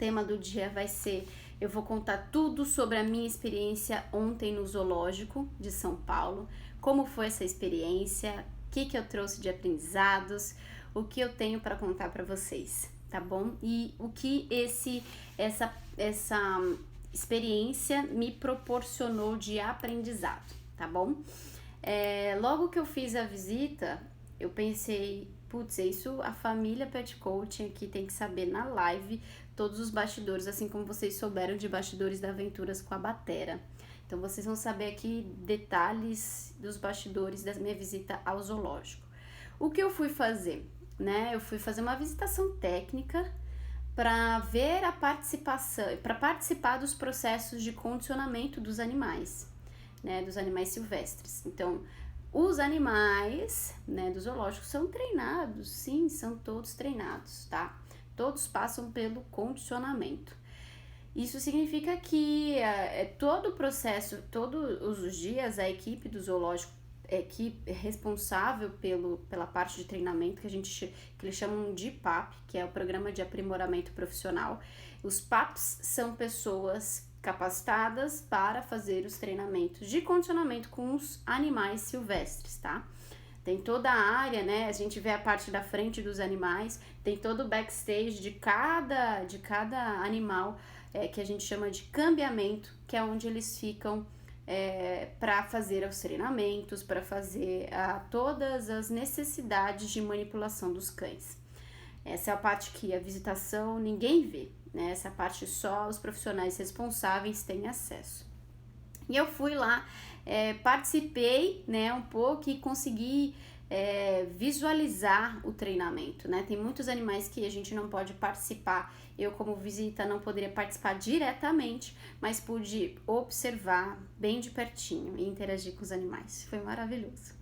tema do dia vai ser, eu vou contar tudo sobre a minha experiência ontem no zoológico de São Paulo, como foi essa experiência, o que eu trouxe de aprendizados, o que eu tenho para contar para vocês, tá bom? E o que essa experiência me proporcionou de aprendizado, tá bom? Logo que eu fiz a visita, eu pensei, putz, isso a família Pet Coaching aqui tem que saber na live todos os bastidores, assim como vocês souberam de bastidores da Aventuras com a Batera. Então vocês vão saber aqui detalhes dos bastidores da minha visita ao zoológico. O que eu fui fazer? Eu fui fazer uma visitação técnica para ver a participação, para participar dos processos de condicionamento dos animais, dos animais silvestres. Então, os animais, do zoológico são treinados, sim, são todos treinados, tá? Todos passam pelo condicionamento. Isso significa que todo o processo, todos os dias, a equipe do zoológico, responsável pela parte de treinamento, que eles chamam de PAP, que é o Programa de Aprimoramento Profissional. Os PAPs são pessoas capacitadas para fazer os treinamentos de condicionamento com os animais silvestres, tá? Tem toda a área, a gente vê a parte da frente dos animais, tem todo o backstage de cada animal, que a gente chama de cambiamento, que é onde eles ficam para fazer os treinamentos, para fazer todas as necessidades de manipulação dos cães. Essa é a parte que a visitação ninguém vê, essa parte só os profissionais responsáveis têm acesso. E eu fui lá, participei um pouco e consegui visualizar o treinamento, Tem muitos animais que a gente não pode participar. Eu, como visita, não poderia participar diretamente, mas pude observar bem de pertinho e interagir com os animais. Foi maravilhoso.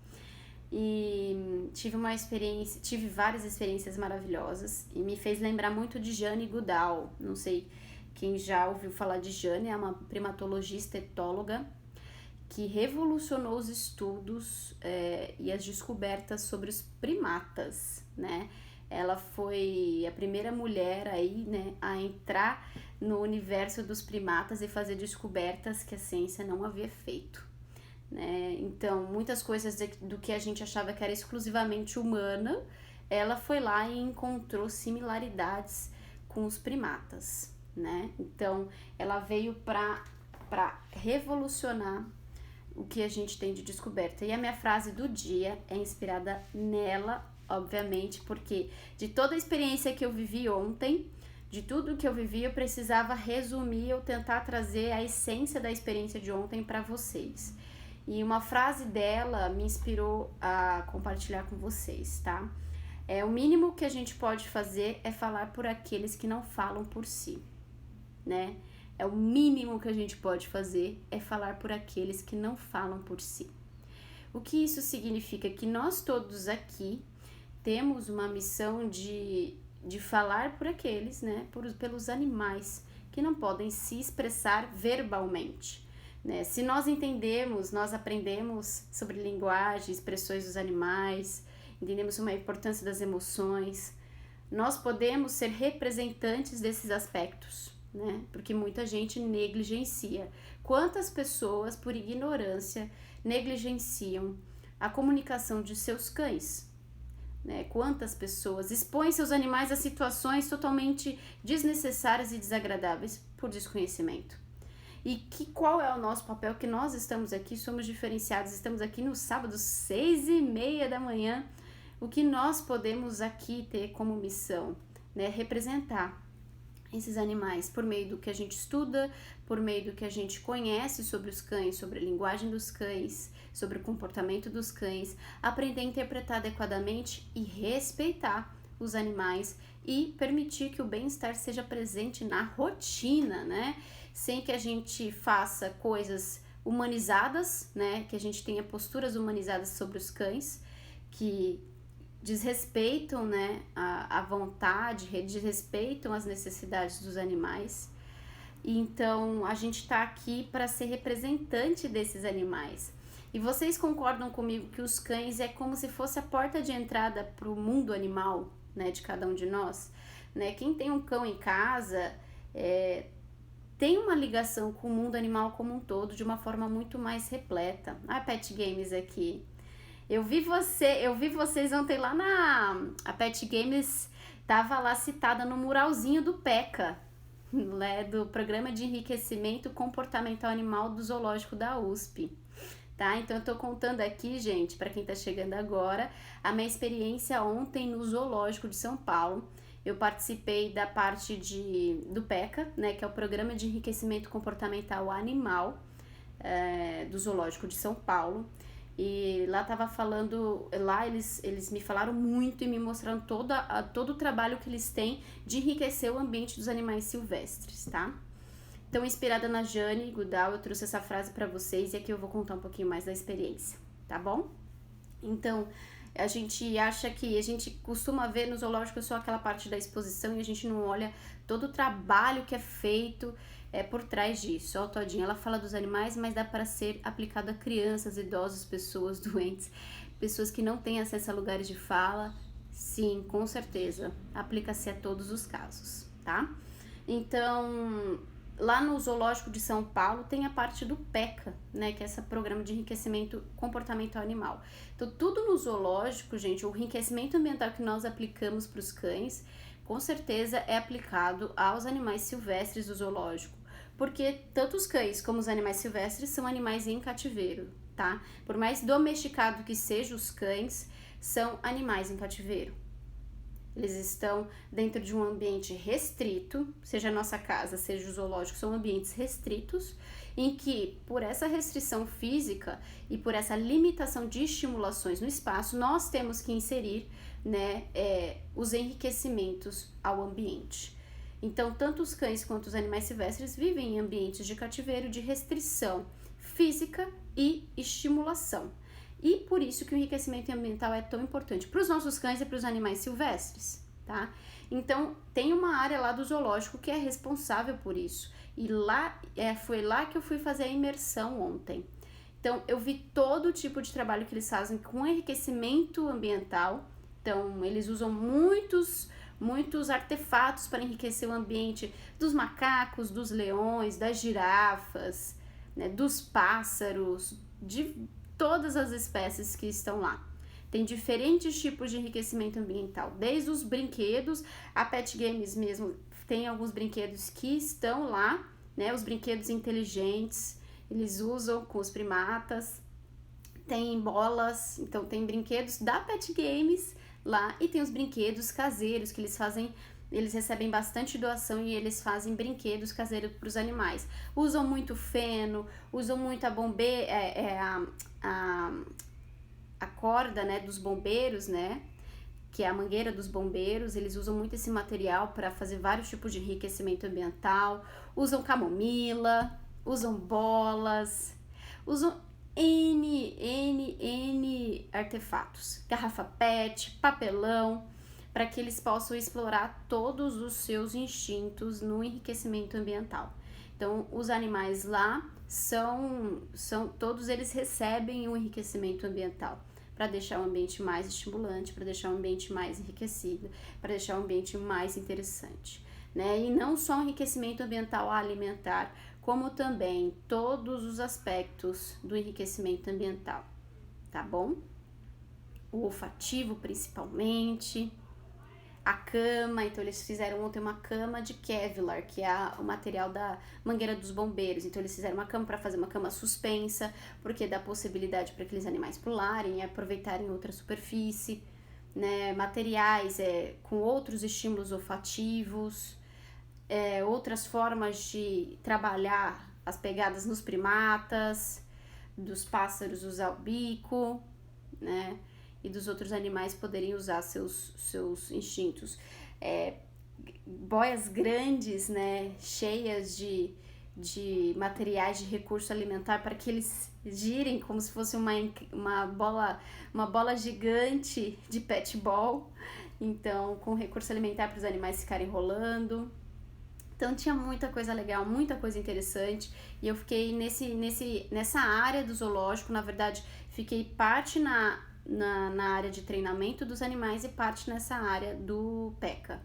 E tive várias experiências maravilhosas e me fez lembrar muito de Jane Goodall. Não sei quem já ouviu falar de Jane, é uma primatologista etóloga que revolucionou os estudos e as descobertas sobre os primatas, Ela foi a primeira mulher aí, a entrar no universo dos primatas e fazer descobertas que a ciência não havia feito, Então, muitas coisas do que a gente achava que era exclusivamente humana, ela foi lá e encontrou similaridades com os primatas, Então, ela veio para revolucionar o que a gente tem de descoberta. E a minha frase do dia é inspirada nela, obviamente, porque de toda a experiência que eu vivi ontem, de tudo que eu vivi, eu precisava resumir ou tentar trazer a essência da experiência de ontem para vocês. E uma frase dela me inspirou a compartilhar com vocês, tá? O mínimo que a gente pode fazer é falar por aqueles que não falam por si, É o mínimo que a gente pode fazer é falar por aqueles que não falam por si. O que isso significa? Que nós todos aqui temos uma missão de falar por aqueles, pelos animais que não podem se expressar verbalmente. Se nós entendemos, nós aprendemos sobre linguagem, expressões dos animais, entendemos uma importância das emoções, nós podemos ser representantes desses aspectos, porque muita gente negligencia. Quantas pessoas, por ignorância, negligenciam a comunicação de seus cães? Quantas pessoas expõem seus animais a situações totalmente desnecessárias e desagradáveis por desconhecimento? E qual é o nosso papel? Que nós estamos aqui, somos diferenciados, estamos aqui no sábado, 6:30 da manhã. O que nós podemos aqui ter como missão? Representar esses animais por meio do que a gente estuda, por meio do que a gente conhece sobre os cães, sobre a linguagem dos cães, sobre o comportamento dos cães, aprender a interpretar adequadamente e respeitar os animais e permitir que o bem-estar seja presente na rotina, Sem que a gente faça coisas humanizadas, que a gente tenha posturas humanizadas sobre os cães, que desrespeitam a vontade, desrespeitam as necessidades dos animais. E então a gente está aqui para ser representante desses animais. E vocês concordam comigo que os cães é como se fosse a porta de entrada para o mundo animal, de cada um de nós? Quem tem um cão em casa, tem uma ligação com o mundo animal como um todo de uma forma muito mais repleta. Pet Games aqui. Eu vi vocês ontem lá a Pet Games tava lá citada no muralzinho do PECA, né, do Programa de Enriquecimento Comportamental Animal do Zoológico da USP. Tá? Então eu tô contando aqui, gente, para quem tá chegando agora, a minha experiência ontem no Zoológico de São Paulo. Eu participei da parte do PECA, né, que é o Programa de Enriquecimento Comportamental Animal do Zoológico de São Paulo. E lá tava falando, lá eles me falaram muito e me mostraram todo o trabalho que eles têm de enriquecer o ambiente dos animais silvestres, tá? Então, inspirada na Jane Goodall, eu trouxe essa frase para vocês e aqui eu vou contar um pouquinho mais da experiência, tá bom? Então, a gente costuma ver no zoológico só aquela parte da exposição e a gente não olha todo o trabalho que é feito por trás disso. Ó, Todinha, ela fala dos animais, mas dá para ser aplicado a crianças, idosos, pessoas doentes, pessoas que não têm acesso a lugares de fala. Sim, com certeza, aplica-se a todos os casos, tá? Então, lá no Zoológico de São Paulo tem a parte do PECA, né, que é esse programa de enriquecimento comportamental animal. Então, tudo no zoológico, gente, o enriquecimento ambiental que nós aplicamos para os cães, com certeza é aplicado aos animais silvestres do zoológico, porque tanto os cães como os animais silvestres são animais em cativeiro, tá? Por mais domesticado que sejam os cães, são animais em cativeiro. Eles estão dentro de um ambiente restrito, seja a nossa casa, seja o zoológico, são ambientes restritos, em que, por essa restrição física e por essa limitação de estimulações no espaço, nós temos que inserir, né, os enriquecimentos ao ambiente. Então, tanto os cães quanto os animais silvestres vivem em ambientes de cativeiro de restrição física e estimulação. E por isso que o enriquecimento ambiental é tão importante para os nossos cães e para os animais silvestres, tá? Então, tem uma área lá do zoológico que é responsável por isso. E lá foi lá que eu fui fazer a imersão ontem. Então, eu vi todo tipo de trabalho que eles fazem com enriquecimento ambiental. Então, eles usam muitos artefatos para enriquecer o ambiente dos macacos, dos leões, das girafas, né, dos pássaros, de todas as espécies que estão lá. Tem diferentes tipos de enriquecimento ambiental, desde os brinquedos, a Pet Games mesmo tem alguns brinquedos que estão lá, né, os brinquedos inteligentes, eles usam com os primatas, tem bolas, então tem brinquedos da Pet Games lá e tem os brinquedos caseiros que eles recebem bastante doação e eles fazem brinquedos caseiros para os animais. Usam muito feno, usam muito a corda, né, dos bombeiros, né, que é a mangueira dos bombeiros. Eles usam muito esse material para fazer vários tipos de enriquecimento ambiental. Usam camomila, usam bolas, usam N artefatos, garrafa PET, papelão, para que eles possam explorar todos os seus instintos no enriquecimento ambiental. Então, os animais lá todos eles recebem um enriquecimento ambiental para deixar o ambiente mais estimulante, para deixar o ambiente mais enriquecido, para deixar o ambiente mais interessante, né? E não só o enriquecimento ambiental alimentar, como também todos os aspectos do enriquecimento ambiental, tá bom? O olfativo principalmente, a cama. Então eles fizeram ontem uma cama de Kevlar, que é o material da mangueira dos bombeiros. Então eles fizeram uma cama para fazer uma cama suspensa, porque dá possibilidade para aqueles animais pularem e aproveitarem outra superfície, né? Materiais com outros estímulos olfativos, outras formas de trabalhar as pegadas nos primatas, dos pássaros usar o bico, né? E dos outros animais poderem usar seus instintos. Boias grandes, né, cheias de materiais de recurso alimentar para que eles girem como se fosse uma bola gigante de petball. Então, com recurso alimentar para os animais ficarem rolando. Então tinha muita coisa legal, muita coisa interessante, e eu fiquei nessa área do zoológico. Na verdade, fiquei parte na área de treinamento dos animais e parte nessa área do PECA.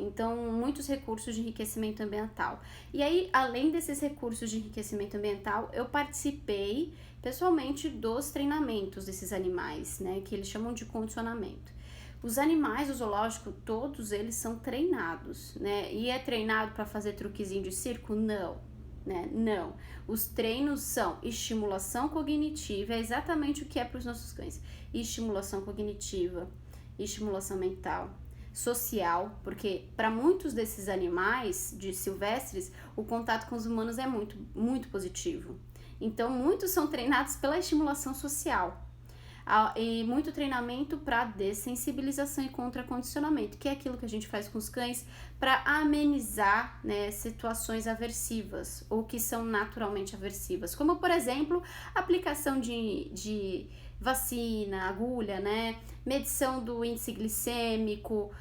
Então, muitos recursos de enriquecimento ambiental. E aí, além desses recursos de enriquecimento ambiental, eu participei pessoalmente dos treinamentos desses animais, né, que eles chamam de condicionamento. Os animais do zoológico, todos eles são treinados, né? E é treinado para fazer truquezinho de circo? Não, né? Não. Os treinos são estimulação cognitiva, é exatamente o que é para os nossos cães. Estimulação cognitiva, estimulação mental, social, porque para muitos desses animais de silvestres, o contato com os humanos é muito positivo. Então, muitos são treinados pela estimulação social. E muito treinamento para dessensibilização e contracondicionamento, que é aquilo que a gente faz com os cães para amenizar, né, situações aversivas ou que são naturalmente aversivas, como por exemplo, aplicação de vacina, agulha, né, medição do índice glicêmico,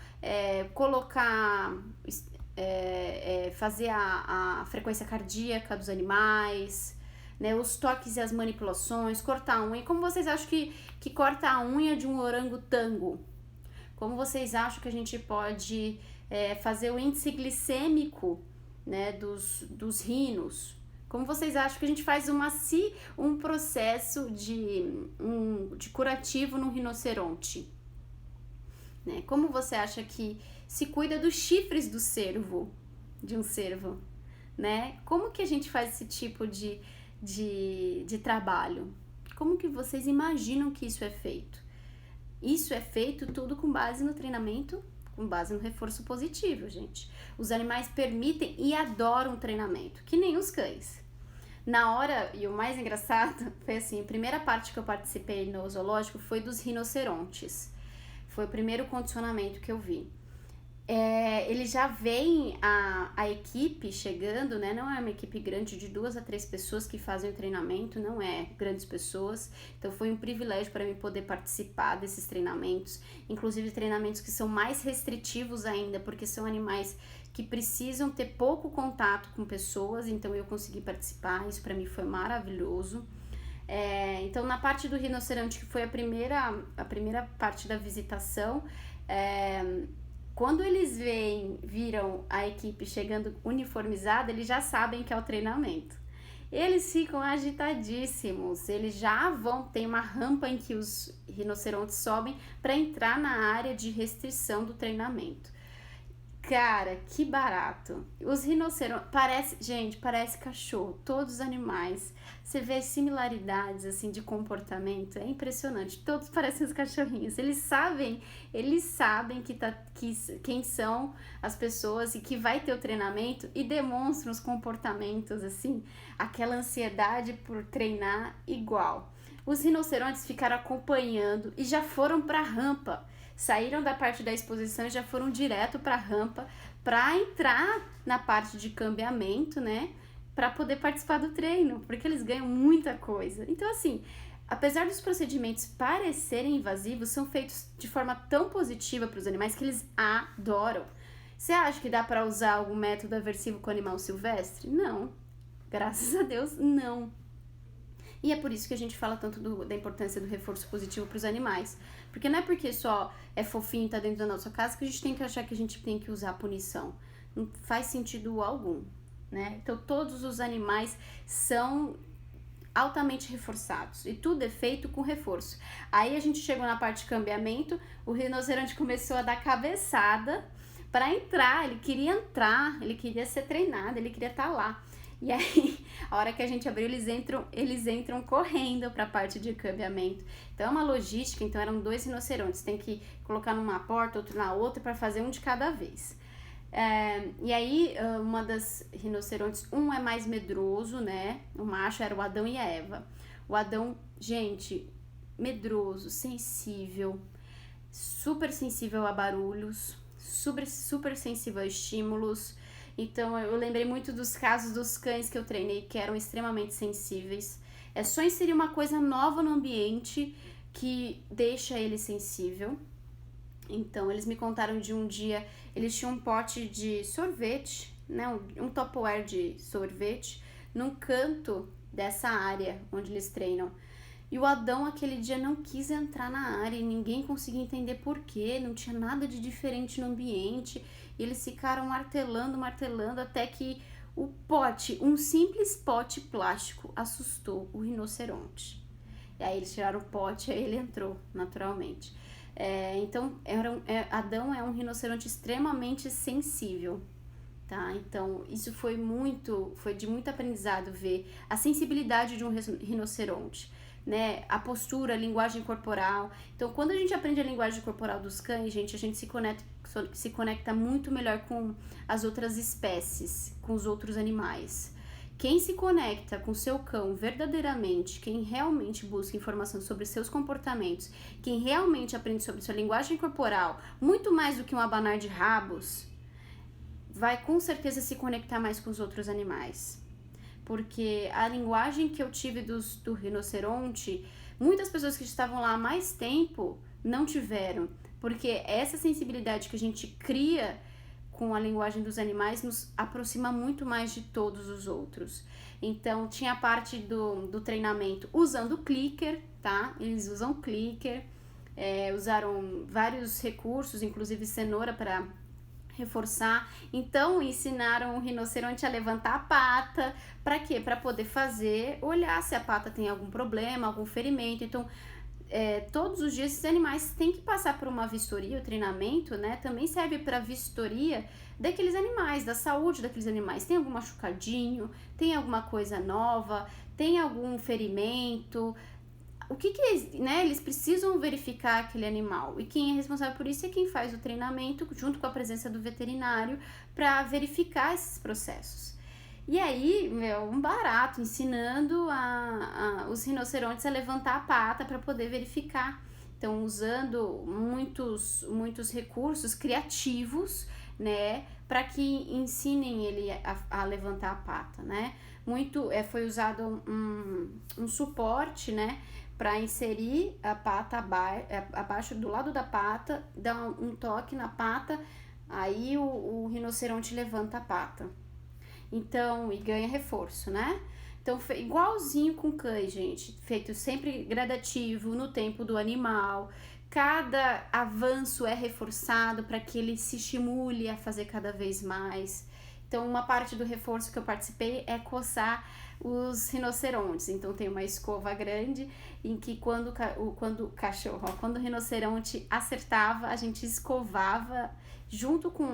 fazer a frequência cardíaca dos animais, né, os toques e as manipulações, cortar a unha. Como vocês acham que corta a unha de um orangotango? Como vocês acham que a gente pode fazer o índice glicêmico, né, dos rinos? Como vocês acham que a gente faz um processo de curativo no rinoceronte? Né? Como você acha que se cuida dos chifres de um cervo? Né? Como que a gente faz esse tipo de trabalho? Como que vocês imaginam que isso é feito? Isso é feito tudo com base no treinamento, com base no reforço positivo, gente. Os animais permitem e adoram o treinamento, que nem os cães. Na hora, e o mais engraçado foi assim, a primeira parte que eu participei no zoológico foi dos rinocerontes. Foi o primeiro condicionamento que eu vi. Eles já veem a equipe chegando, né? Não é uma equipe grande de 2 a 3 pessoas que fazem o treinamento, não é grandes pessoas. Então foi um privilégio para mim poder participar desses treinamentos, inclusive treinamentos que são mais restritivos ainda, porque são animais que precisam ter pouco contato com pessoas, então eu consegui participar, isso para mim foi maravilhoso. Então na parte do rinoceronte, que foi a primeira parte da visitação, quando eles viram a equipe chegando uniformizada, eles já sabem que é o treinamento. Eles ficam agitadíssimos, eles já tem uma rampa em que os rinocerontes sobem para entrar na área de restrição do treinamento. Cara, que barato. Os rinocerontes, parece cachorro, todos os animais. Você vê similaridades assim de comportamento, é impressionante. Todos parecem os cachorrinhos. Eles sabem quem são as pessoas e que vai ter o treinamento e demonstram os comportamentos assim, aquela ansiedade por treinar igual. Os rinocerontes ficaram acompanhando e já foram para a rampa. Saíram da parte da exposição e já foram direto para a rampa para entrar na parte de cambiamento, né? Para poder participar do treino, porque eles ganham muita coisa. Então, assim, apesar dos procedimentos parecerem invasivos, são feitos de forma tão positiva para os animais que eles adoram. Você acha que dá para usar algum método aversivo com animal silvestre? Não. Graças a Deus, não. E é por isso que a gente fala tanto da importância do reforço positivo para os animais. Porque não é porque só é fofinho e tá dentro da nossa casa que a gente tem que achar que a gente tem que usar punição. Não faz sentido algum, né? Então todos os animais são altamente reforçados e tudo é feito com reforço. Aí a gente chegou na parte de cambiamento, o rinoceronte começou a dar cabeçada para entrar, ele queria ser treinado, ele queria estar lá. E aí, a hora que a gente abriu, eles entram correndo para a parte de cambiamento. Então é uma logística, então eram 2 rinocerontes, tem que colocar numa porta, outro na outra para fazer um de cada vez. E aí, uma das rinocerontes, um é mais medroso, né? O macho era o Adão e a Eva. O Adão, gente, medroso, sensível, super sensível a barulhos, super sensível a estímulos. Então eu lembrei muito dos casos dos cães que eu treinei que eram extremamente sensíveis. É só inserir uma coisa nova no ambiente que deixa ele sensível. Então eles me contaram de um dia, eles tinham um pote de sorvete, né, um Tupperware de sorvete num canto dessa área onde eles treinam. E o Adão aquele dia não quis entrar na área e ninguém conseguia entender por quê, não tinha nada de diferente no ambiente. E eles ficaram martelando, até que um simples pote plástico assustou o rinoceronte. E aí eles tiraram o pote e aí ele entrou, naturalmente. Então, Adão é um rinoceronte extremamente sensível, tá? Então, isso foi de muito aprendizado ver a sensibilidade de um rinoceronte, né? A postura, a linguagem corporal. Então, quando a gente aprende a linguagem corporal dos cães, a gente se conecta muito melhor com as outras espécies, com os outros animais. Quem se conecta com seu cão verdadeiramente, quem realmente busca informação sobre seus comportamentos, quem realmente aprende sobre sua linguagem corporal, muito mais do que um abanar de rabos, vai com certeza se conectar mais com os outros animais. Porque a linguagem que eu tive do rinoceronte, muitas pessoas que estavam lá há mais tempo não tiveram. Porque essa sensibilidade que a gente cria com a linguagem dos animais nos aproxima muito mais de todos os outros. Então, tinha a parte do treinamento usando o clicker, tá? Eles usam clicker, usaram vários recursos, inclusive cenoura para reforçar. Então, ensinaram o rinoceronte a levantar a pata. Para quê? Para poder olhar se a pata tem algum problema, algum ferimento. Então, todos os dias esses animais têm que passar por uma vistoria. O treinamento, né, também serve para vistoria daqueles animais, da saúde daqueles animais. Tem algum machucadinho? Tem alguma coisa nova? Tem algum ferimento? O que né, eles precisam verificar aquele animal, e quem é responsável por isso é quem faz o treinamento junto com a presença do veterinário para verificar esses processos. E aí, um barato ensinando os rinocerontes a levantar a pata para poder verificar. Então, usando muitos recursos criativos, né, para que ensinem ele a levantar a pata, né. Foi usado um suporte, né, para inserir a pata abaixo do lado da pata, dar um toque na pata, aí o rinoceronte levanta a pata. Então, e ganha reforço, né? Então, igualzinho com cães, gente, feito sempre gradativo, no tempo do animal. Cada avanço é reforçado para que ele se estimule a fazer cada vez mais. Então, uma parte do reforço que eu participei é coçar os rinocerontes. Então, tem uma escova grande em que quando o rinoceronte acertava, a gente escovava. Junto com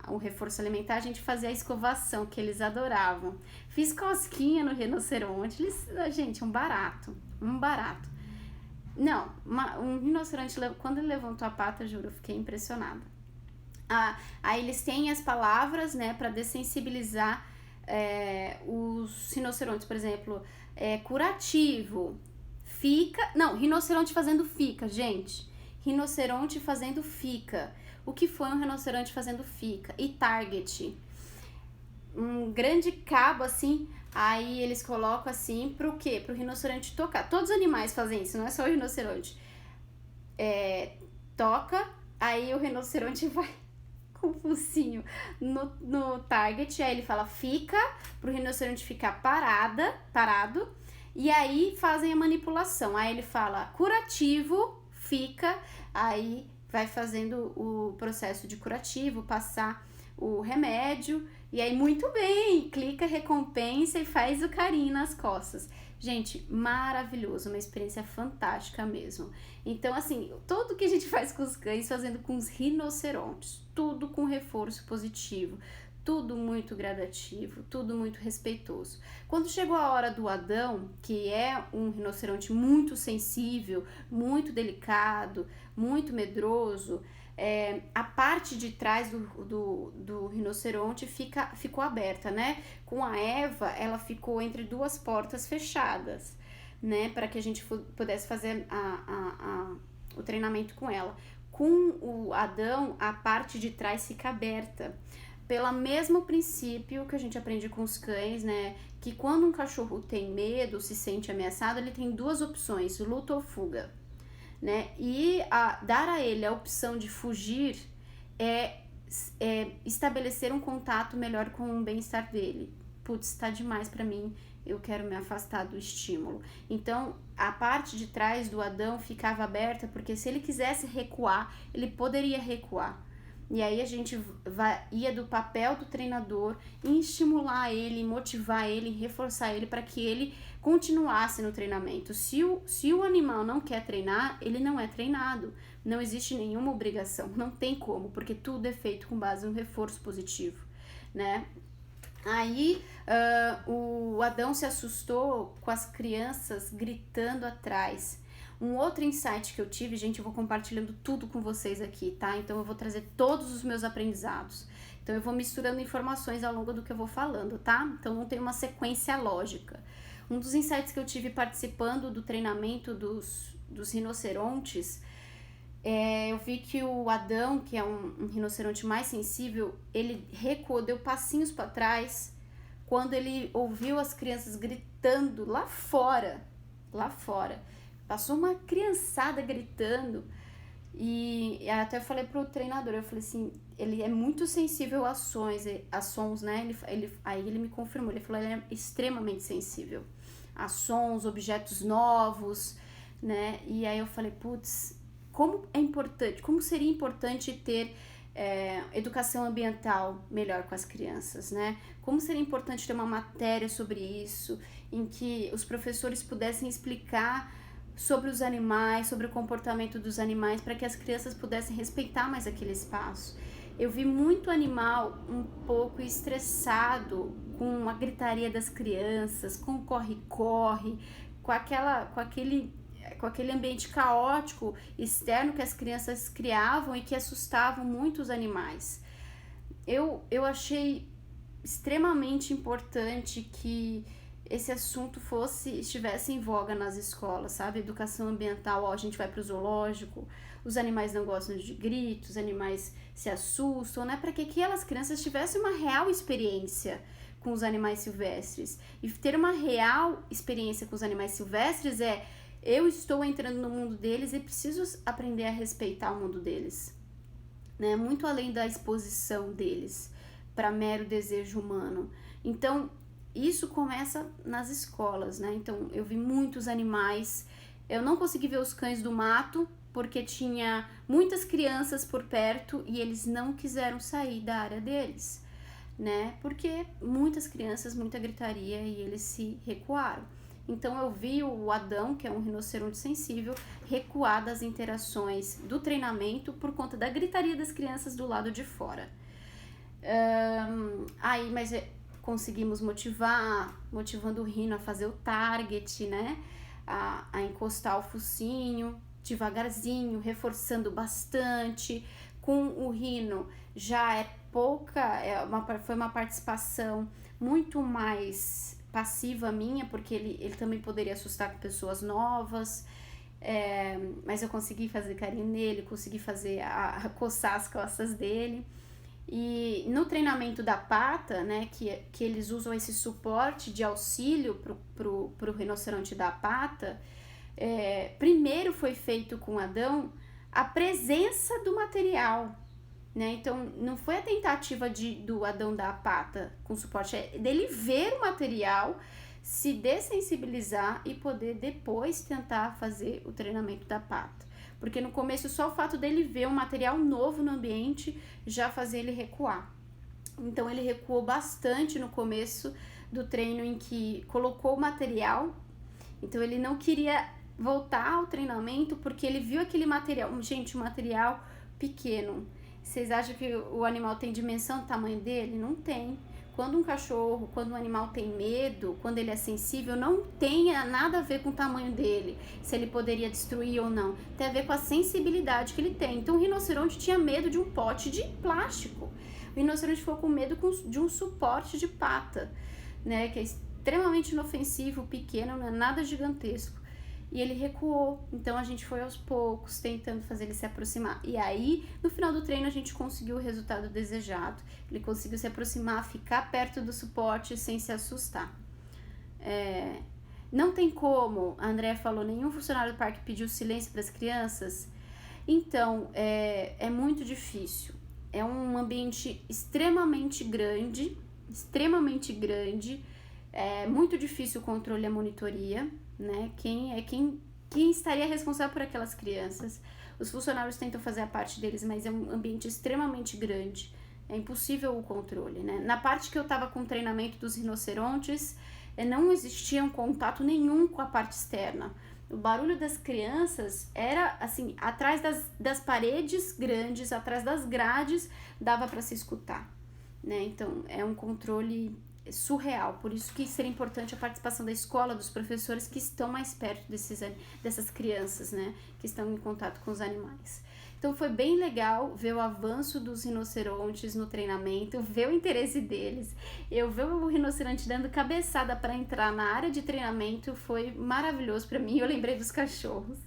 o reforço alimentar, a gente fazia a escovação, que eles adoravam. Fiz cosquinha no rinoceronte. Gente, um barato. Não, um rinoceronte, quando ele levantou a pata, juro, eu fiquei impressionada. Aí eles têm as palavras, né, para dessensibilizar os rinocerontes, por exemplo, curativo, rinoceronte fazendo fica, gente. Rinoceronte fazendo fica. O que foi um rinoceronte fazendo fica? E target. Um grande cabo assim, aí eles colocam assim, pro quê? Pro rinoceronte tocar. Todos os animais fazem isso, não é só o rinoceronte. Toca, aí o rinoceronte vai com o focinho no target, aí ele fala fica, pro rinoceronte ficar parado, e aí fazem a manipulação. Aí ele fala curativo, fica, aí vai fazendo o processo de curativo, passar o remédio, e aí muito bem, clica, recompensa e faz o carinho nas costas. Gente, maravilhoso, uma experiência fantástica mesmo. Então, assim, tudo que a gente faz com os cães, fazendo com os rinocerontes, tudo com reforço positivo, tudo muito gradativo, tudo muito respeitoso. Quando chegou a hora do Adão, que é um rinoceronte muito sensível, muito delicado, muito medroso, a parte de trás do rinoceronte ficou aberta, né? Com a Eva, ela ficou entre duas portas fechadas, né? Para que a gente pudesse fazer o treinamento com ela. Com o Adão, a parte de trás fica aberta. Pelo mesmo princípio que a gente aprende com os cães, né? Que quando um cachorro tem medo, se sente ameaçado, ele tem duas opções, luta ou fuga, né? E dar a ele a opção de fugir é estabelecer um contato melhor com o bem-estar dele. Putz, tá demais pra mim, eu quero me afastar do estímulo. Então, a parte de trás do Adão ficava aberta, porque se ele quisesse recuar, ele poderia recuar. E aí a gente ia do papel do treinador em estimular ele, motivar ele, reforçar ele para que ele continuasse no treinamento. Se o animal não quer treinar, ele não é treinado. Não existe nenhuma obrigação, não tem como, porque tudo é feito com base no reforço positivo, né? Aí o Adão se assustou com as crianças gritando atrás. Um outro insight que eu tive, gente, eu vou compartilhando tudo com vocês aqui, tá? Então eu vou trazer todos os meus aprendizados. Então eu vou misturando informações ao longo do que eu vou falando, tá? Então não tem uma sequência lógica. Um dos insights que eu tive participando do treinamento dos rinocerontes, eu vi que o Adão, que é um rinoceronte mais sensível, ele recuou, deu passinhos para trás quando ele ouviu as crianças gritando lá fora. Passou uma criançada gritando e até falei pro treinador, eu falei assim, ele é muito sensível a sons, né? Aí ele me confirmou, ele falou, ele é extremamente sensível a sons, objetos novos, né? E aí eu falei, putz, como seria importante ter educação ambiental melhor com as crianças, né? Como seria importante ter uma matéria sobre isso, em que os professores pudessem explicar sobre os animais, sobre o comportamento dos animais, para que as crianças pudessem respeitar mais aquele espaço. Eu vi muito animal um pouco estressado com a gritaria das crianças, com o corre-corre, com aquele ambiente caótico externo que as crianças criavam e que assustavam muito os animais. Eu achei extremamente importante que esse assunto estivesse em voga nas escolas, sabe? Educação ambiental, a gente vai pro zoológico, os animais não gostam de gritos, os animais se assustam, né? Para que aquelas crianças tivessem uma real experiência com os animais silvestres. E ter uma real experiência com os animais silvestres eu estou entrando no mundo deles e preciso aprender a respeitar o mundo deles, né? Muito além da exposição deles para mero desejo humano. Então, isso começa nas escolas, né? Então, eu vi muitos animais. Eu não consegui ver os cães do mato, porque tinha muitas crianças por perto e eles não quiseram sair da área deles, né? Porque muitas crianças, muita gritaria e eles se recuaram. Então, eu vi o Adão, que é um rinoceronte sensível, recuar das interações do treinamento por conta da gritaria das crianças do lado de fora. Mas conseguimos motivando o rino a fazer o target, né? A encostar o focinho devagarzinho, reforçando bastante. Com o rino já é foi uma participação muito mais passiva minha, porque ele também poderia assustar com pessoas novas, mas eu consegui fazer carinho nele, consegui coçar as costas dele. E no treinamento da pata, né, que eles usam esse suporte de auxílio pro rinoceronte da pata, primeiro foi feito com Adão a presença do material, né? Então não foi a tentativa do Adão dar a pata com suporte, dele ver o material, se dessensibilizar e poder depois tentar fazer o treinamento da pata. Porque no começo só o fato dele ver um material novo no ambiente já fazia ele recuar. Então ele recuou bastante no começo do treino, em que colocou o material. Então ele não queria voltar ao treinamento porque ele viu aquele material. Gente, um material pequeno. Vocês acham que o animal tem dimensão do tamanho dele? Não tem. Quando um animal tem medo, quando ele é sensível, não tem nada a ver com o tamanho dele, se ele poderia destruir ou não. Tem a ver com a sensibilidade que ele tem. Então o rinoceronte tinha medo de um pote de plástico. O rinoceronte ficou com medo de um suporte de pata, né? Que é extremamente inofensivo, pequeno, não é nada gigantesco. E ele recuou, então a gente foi aos poucos tentando fazer ele se aproximar. E aí, no final do treino, a gente conseguiu o resultado desejado. Ele conseguiu se aproximar, ficar perto do suporte sem se assustar. Não tem como, a Andrea falou, nenhum funcionário do parque pediu silêncio para as crianças. Então, é muito difícil. É um ambiente extremamente grande, é muito difícil o controle e a monitoria, né? Quem estaria responsável por aquelas crianças? Os funcionários tentam fazer a parte deles, mas é um ambiente extremamente grande. É impossível o controle, né? Na parte que eu tava com o treinamento dos rinocerontes, não existia um contato nenhum com a parte externa. O barulho das crianças era, assim, atrás das paredes grandes, atrás das grades, dava para se escutar, né? Então, é um controle surreal. Por isso que seria importante a participação da escola, dos professores que estão mais perto dessas crianças, né? Que estão em contato com os animais. Então foi bem legal ver o avanço dos rinocerontes no treinamento, ver o interesse deles. Eu ver o rinoceronte dando cabeçada para entrar na área de treinamento foi maravilhoso para mim. Eu lembrei dos cachorros.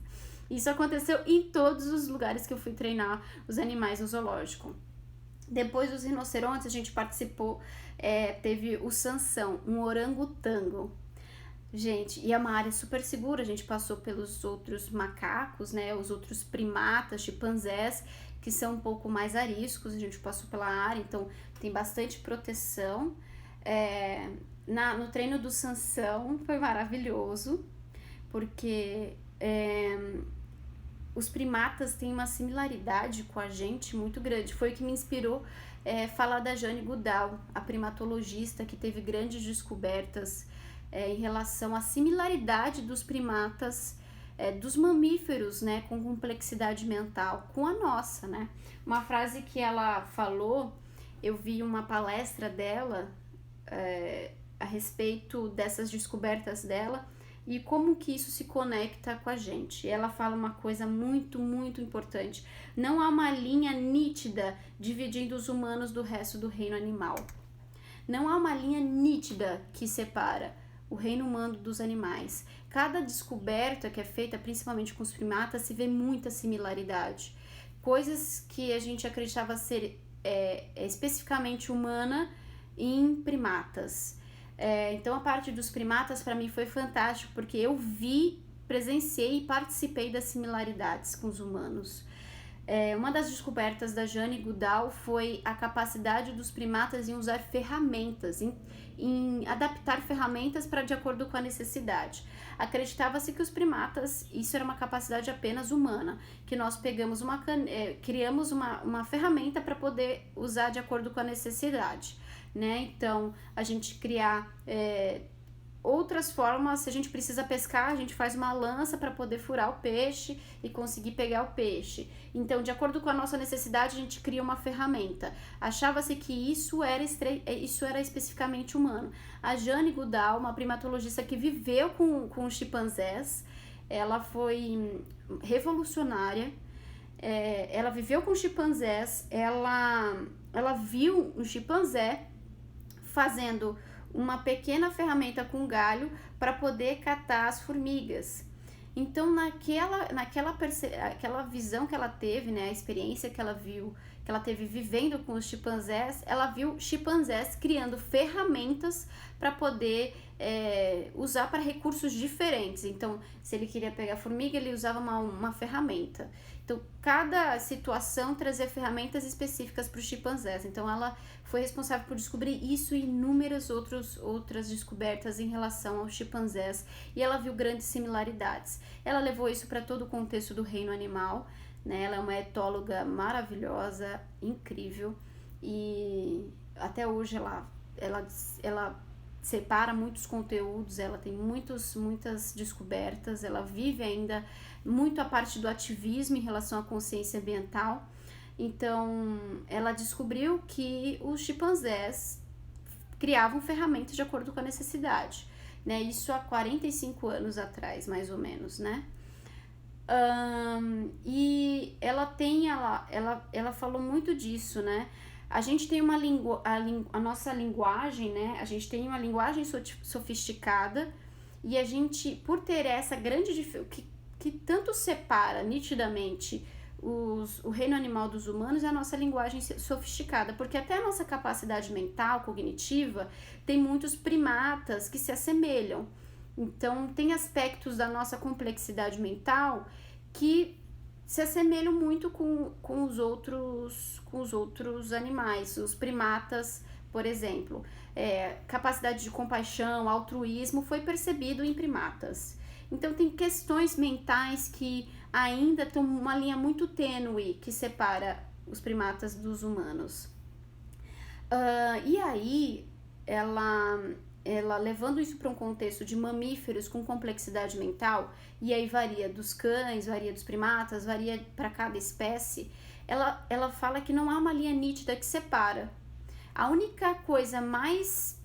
Isso aconteceu em todos os lugares que eu fui treinar os animais no zoológico. Depois dos rinocerontes, a gente participou, teve o Sansão, um orangotango. Gente, e é uma área super segura, a gente passou pelos outros macacos, né, os outros primatas, chimpanzés, que são um pouco mais ariscos, a gente passou pela área, então tem bastante proteção. No treino do Sansão foi maravilhoso, porque os primatas têm uma similaridade com a gente muito grande. Foi o que me inspirou falar da Jane Goodall, a primatologista que teve grandes descobertas em relação à similaridade dos primatas, dos mamíferos, né, com complexidade mental, com a nossa, né? Uma frase que ela falou, eu vi uma palestra dela a respeito dessas descobertas dela e como que isso se conecta com a gente. Ela fala uma coisa muito, muito importante. Não há uma linha nítida dividindo os humanos do resto do reino animal. Não há uma linha nítida que separa o reino humano dos animais. Cada descoberta que é feita, principalmente com os primatas, se vê muita similaridade. Coisas que a gente acreditava ser especificamente humana em primatas. Então a parte dos primatas para mim foi fantástico, porque eu presenciei e participei das similaridades com os humanos. Uma das descobertas da Jane Goodall foi a capacidade dos primatas em usar ferramentas, em adaptar ferramentas de acordo com a necessidade. Acreditava-se que os primatas, isso era uma capacidade apenas humana, que nós pegamos criamos uma ferramenta para poder usar de acordo com a necessidade, né? Então, a gente criar outras formas, se a gente precisa pescar, a gente faz uma lança para poder furar o peixe e conseguir pegar o peixe. Então, de acordo com a nossa necessidade, a gente cria uma ferramenta. Achava-se que isso era especificamente humano. A Jane Goodall, uma primatologista que viveu com os chimpanzés, ela foi revolucionária. Ela viveu com chimpanzés, ela viu um chimpanzé fazendo uma pequena ferramenta com galho para poder catar as formigas. Então, aquela visão que ela teve, né, a experiência que ela teve vivendo com os chimpanzés, ela viu chimpanzés criando ferramentas para poder usar para recursos diferentes. Então, se ele queria pegar formiga, ele usava uma ferramenta. Então, cada situação trazia ferramentas específicas para os chimpanzés. Então, ela foi responsável por descobrir isso e inúmeras outras descobertas em relação aos chimpanzés. E ela viu grandes similaridades. Ela levou isso para todo o contexto do reino animal, né? Ela é uma etóloga maravilhosa, incrível. E até hoje ela separa muitos conteúdos, ela tem muitas descobertas, ela vive ainda muito a parte do ativismo em relação à consciência ambiental. Então, ela descobriu que os chimpanzés criavam ferramentas de acordo com a necessidade, né? Isso há 45 anos atrás, mais ou menos, né? E ela falou muito disso, né? A gente tem a nossa linguagem, né? A gente tem uma linguagem sofisticada e a gente, por ter essa grande dificuldade que tanto separa nitidamente o reino animal dos humanos, é a nossa linguagem sofisticada, porque até a nossa capacidade mental, cognitiva, tem muitos primatas que se assemelham. Então, tem aspectos da nossa complexidade mental que se assemelham muito com os outros animais, os primatas, por exemplo. Capacidade de compaixão, altruísmo foi percebido em primatas. Então, tem questões mentais que ainda tem uma linha muito tênue que separa os primatas dos humanos. E aí, ela levando isso para um contexto de mamíferos com complexidade mental, e aí varia dos cães, varia dos primatas, varia para cada espécie, ela fala que não há uma linha nítida que separa. A única coisa mais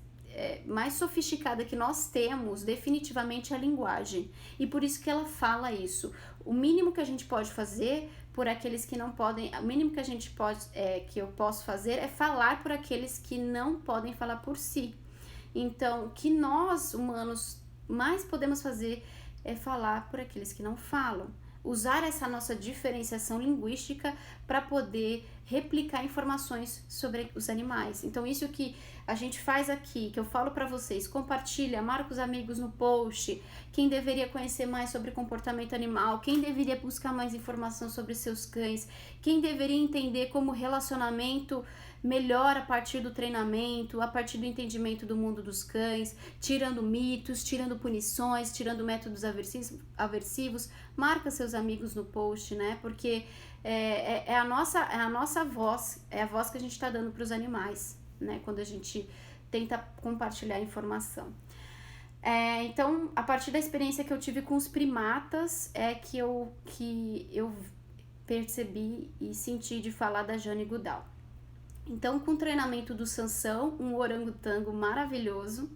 sofisticada que nós temos definitivamente é a linguagem, e por isso que ela fala isso. O mínimo que a gente pode fazer por aqueles que não podem, o mínimo que a gente pode, que eu posso fazer é falar por aqueles que não podem falar por si. Então, o que nós humanos mais podemos fazer é falar por aqueles que não falam. Usar essa nossa diferenciação linguística para poder replicar informações sobre os animais. Então, isso que a gente faz aqui, que eu falo para vocês, compartilha, marca os amigos no post, quem deveria conhecer mais sobre comportamento animal, quem deveria buscar mais informação sobre seus cães, quem deveria entender como o relacionamento melhora a partir do treinamento, a partir do entendimento do mundo dos cães, tirando mitos, tirando punições, tirando métodos aversivos. Marca seus amigos no post, né? Porque é a nossa voz, é a voz que a gente está dando para os animais, né? Quando a gente tenta compartilhar informação. Então, a partir da experiência que eu tive com os primatas, é que eu percebi e senti de falar da Jane Goodall. Então, com o treinamento do Sansão, um orangotango maravilhoso,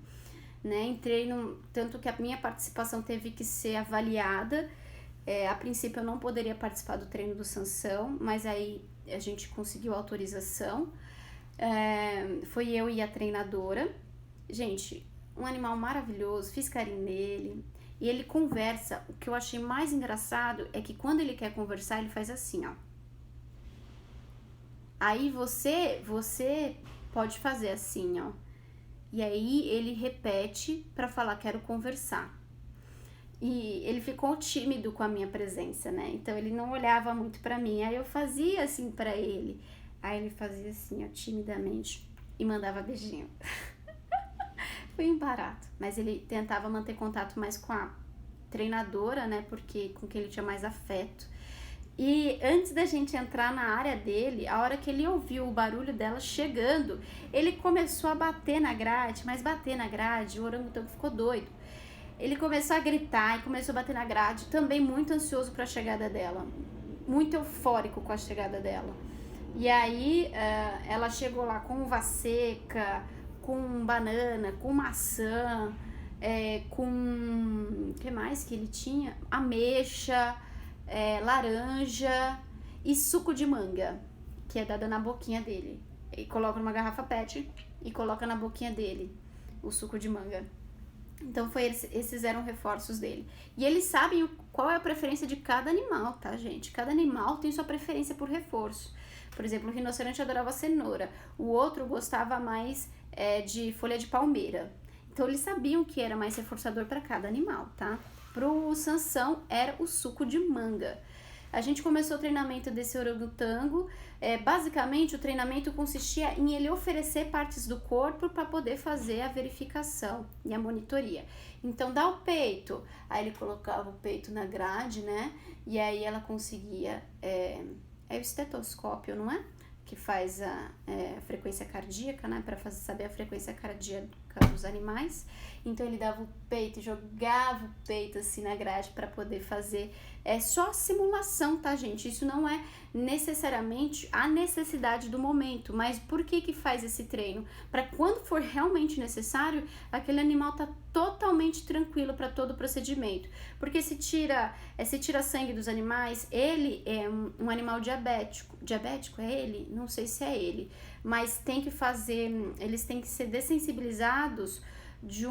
né? Entrei tanto que a minha participação teve que ser avaliada. A princípio eu não poderia participar do treino do Sansão, mas aí a gente conseguiu autorização. Foi eu e a treinadora. Gente, um animal maravilhoso, fiz carinho nele. E ele conversa. O que eu achei mais engraçado é que quando ele quer conversar, ele faz assim, ó. Aí você pode fazer assim, ó. E aí ele repete para falar, quero conversar. E ele ficou tímido com a minha presença, né? Então ele não olhava muito para mim. Aí eu fazia assim para ele. Aí ele fazia assim, ó, timidamente e mandava beijinho. Foi um barato. Mas ele tentava manter contato mais com a treinadora, né? Porque com quem ele tinha mais afeto. E antes da gente entrar na área dele, a hora que ele ouviu o barulho dela chegando, ele começou a bater na grade, mas bater na grade, o orangotango ficou doido. Ele começou a gritar e começou a bater na grade, também muito ansioso para a chegada dela, muito eufórico com a chegada dela. E aí ela chegou lá com uva seca, com banana, com maçã, com... o que mais que ele tinha? Ameixa... laranja e suco de manga, que é dada na boquinha dele. E coloca numa garrafa PET e coloca na boquinha dele o suco de manga. Então esses eram reforços dele. E eles sabem qual é a preferência de cada animal, tá, gente? Cada animal tem sua preferência por reforço. Por exemplo, o rinoceronte adorava cenoura, o outro gostava mais de folha de palmeira. Então eles sabiam que era mais reforçador para cada animal, tá? Pro Sansão era o suco de manga. A gente começou o treinamento desse orangotango. Basicamente, o treinamento consistia em ele oferecer partes do corpo para poder fazer a verificação e a monitoria. Então, dá o peito. Aí ele colocava o peito na grade, né? E aí ela conseguia... é o estetoscópio, não é? Que faz a frequência cardíaca, né? Para saber a frequência cardíaca dos animais. Então ele dava o peito, jogava o peito assim na grade para poder fazer. É só simulação, tá, gente? Isso não é necessariamente a necessidade do momento. Mas por que faz esse treino? Para quando for realmente necessário, aquele animal tá totalmente tranquilo para todo o procedimento. Porque se tira sangue dos animais, ele é um animal diabético. Diabético é ele? Não sei se é ele. Mas eles têm que ser dessensibilizados de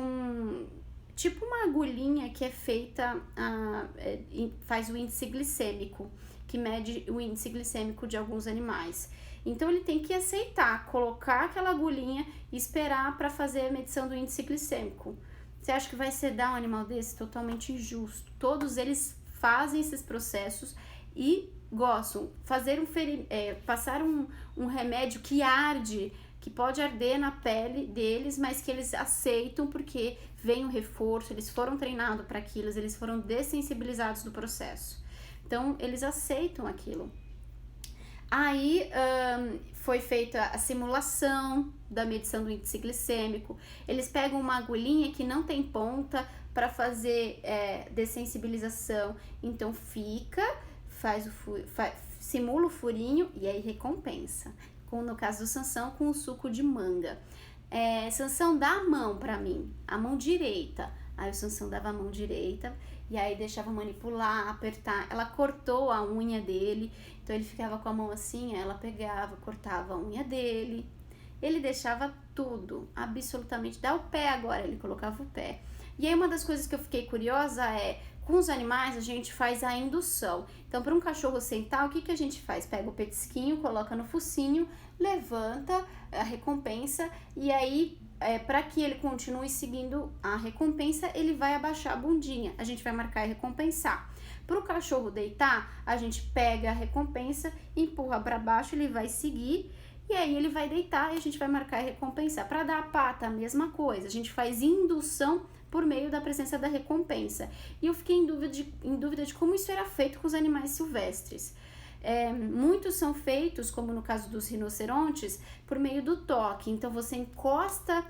tipo uma agulhinha que é feita, faz o índice glicêmico, que mede o índice glicêmico de alguns animais. Então ele tem que aceitar, colocar aquela agulhinha e esperar para fazer a medição do índice glicêmico. Você acha que vai sedar um animal desse? Totalmente injusto. Todos eles fazem esses processos e gostam. Passar um remédio que arde, que pode arder na pele deles, mas que eles aceitam porque vem um reforço, eles foram treinados para aquilo, eles foram dessensibilizados do processo. Então, eles aceitam aquilo. Aí foi feita a simulação da medição do índice glicêmico. Eles pegam uma agulhinha que não tem ponta para fazer dessensibilização. Então simula o furinho e aí recompensa. No caso do Sansão, com o suco de manga. Sansão, dá a mão para mim, a mão direita. Aí o Sansão dava a mão direita e aí deixava manipular, apertar. Ela cortou a unha dele, então ele ficava com a mão assim, ela pegava, cortava a unha dele. Ele deixava tudo, absolutamente. Dá o pé agora, ele colocava o pé. E aí uma das coisas que eu fiquei curiosa com os animais a gente faz a indução. Então, para um cachorro sentar, o que a gente faz? Pega o petisquinho, coloca no focinho, levanta a recompensa e aí, para que ele continue seguindo a recompensa, ele vai abaixar a bundinha. A gente vai marcar e recompensar. Para o cachorro deitar, a gente pega a recompensa, empurra para baixo, ele vai seguir. E aí ele vai deitar e a gente vai marcar e recompensar. Para dar a pata, a mesma coisa. A gente faz indução por meio da presença da recompensa. E eu fiquei em dúvida de como isso era feito com os animais silvestres. Muitos são feitos, como no caso dos rinocerontes, por meio do toque. Então você encosta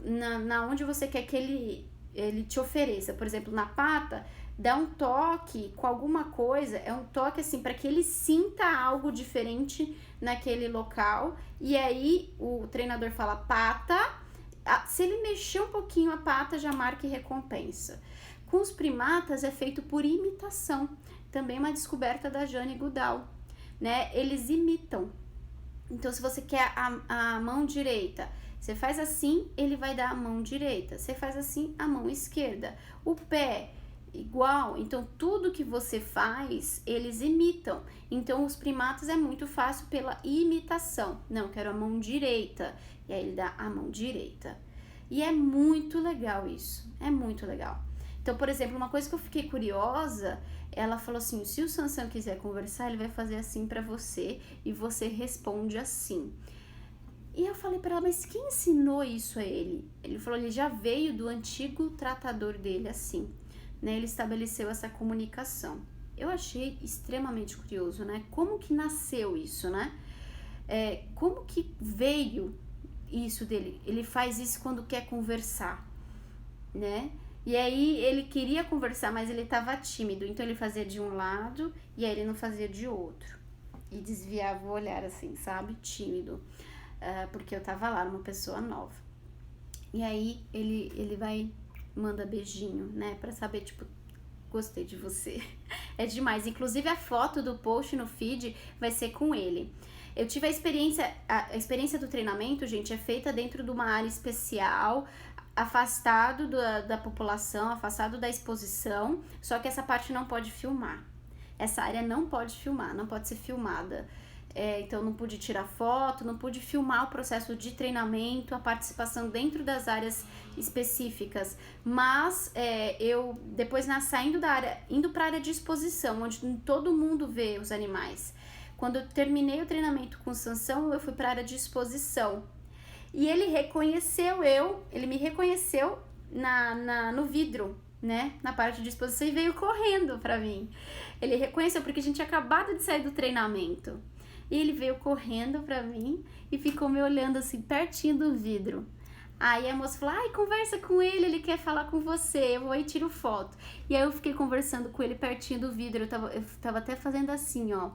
na onde você quer que ele te ofereça. Por exemplo, na pata, dá um toque com alguma coisa, um toque assim para que ele sinta algo diferente naquele local. E aí o treinador fala pata. Se ele mexer um pouquinho a pata, já marca e recompensa. Com os primatas é feito por imitação. Também uma descoberta da Jane Goodall, né? Eles imitam. Então, se você quer a mão direita, você faz assim, ele vai dar a mão direita. Você faz assim, a mão esquerda. O pé, igual. Então, tudo que você faz, eles imitam. Então, os primatas é muito fácil pela imitação. Não, eu quero a mão direita. E aí ele dá a mão direita. E é muito legal isso. É muito legal. Então, por exemplo, uma coisa que eu fiquei curiosa, ela falou assim, se o Sansão quiser conversar, ele vai fazer assim pra você e você responde assim. E eu falei pra ela, mas quem ensinou isso a ele? Ele falou, ele já veio do antigo tratador dele assim, né? Ele estabeleceu essa comunicação. Eu achei extremamente curioso, né? Como que nasceu isso, né? Como que veio isso dele? Ele faz isso quando quer conversar, né? E aí ele queria conversar, mas ele estava tímido, então ele fazia de um lado e aí ele não fazia de outro. E desviava o olhar assim, sabe? Tímido. Porque eu tava lá, uma pessoa nova. E aí ele vai, manda beijinho, né? Pra saber, tipo, gostei de você. É demais. Inclusive a foto do post no feed vai ser com ele. Eu tive a experiência do treinamento, gente, é feita dentro de uma área especial, afastado da população, afastado da exposição, só que essa parte não pode filmar. Essa área não pode filmar, não pode ser filmada. Então não pude tirar foto, não pude filmar o processo de treinamento, a participação dentro das áreas específicas. Mas eu, depois saindo da área, indo para a área de exposição, onde todo mundo vê os animais. Quando eu terminei o treinamento com o Sansão, eu fui para a área de exposição. E ele me reconheceu no vidro, né? Na parte de exposição e veio correndo pra mim. Ele reconheceu porque a gente tinha acabado de sair do treinamento. E ele veio correndo pra mim e ficou me olhando assim, pertinho do vidro. Aí a moça falou, ai, conversa com ele quer falar com você, eu vou aí tiro foto. E aí eu fiquei conversando com ele pertinho do vidro, eu tava até fazendo assim, ó,